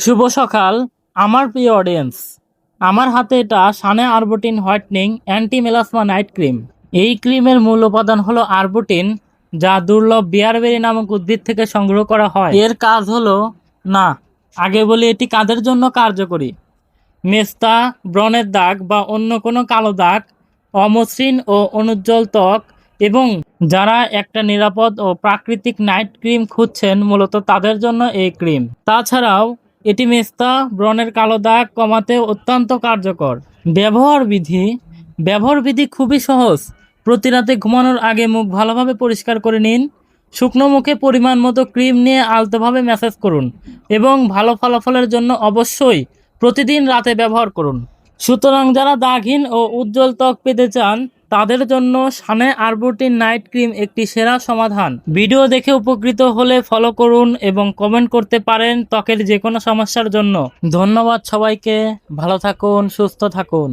শুভ সকাল আমার প্রিয় অডিয়েন্স। আমার হাতে এটা সানে arbutin whitening anti melasma night cream. এই ক্রিমের মূল উপাদান হলো আরবুটিন, যা দুর্লভ বিয়ারবেরি নামক উদ্ভিদ থেকে সংগ্রহ করা হয়। এর কাজ হলো না, আগে বলি এটি কাদের জন্য কার্যকরী। মেস্তা, ব্রণের দাগ বা অন্য কোনো কালো দাগ, অমসৃণ ও অনুজ্জ্বল ত্বক এবং যারা একটা নিরাপদ ও প্রাকৃতিক নাইট ক্রিম খুঁজছেন, মূলত তাদের জন্য এই ক্রিম। তাছাড়াও এটি মেস্তা, ব্রণের কালো দাগ কমাতে অত্যন্ত কার্যকর। ব্যবহার বিধি খুবই সহজ। প্রতি রাতে ঘুমানোর আগে মুখ ভালোভাবে পরিষ্কার করে নিন। শুকনো মুখে পরিমাণ মতো ক্রিম নিয়ে আলতোভাবে ম্যাসাজ করুন এবং ভালো ফলাফলের জন্য অবশ্যই প্রতিদিন রাতে ব্যবহার করুন। সুতরাং যারা দাগহীন ও উজ্জ্বল ত্বক পেতে চান, তাদের জন্য সানে আরবুটিন নাইট ক্রিম একটি সেরা সমাধান। ভিডিও দেখে উপকৃত হলে ফলো করুন এবং কমেন্ট করতে পারেন ত্বকের যে কোনো সমস্যার জন্য। ধন্যবাদ সবাইকে। ভালো থাকুন, সুস্থ থাকুন।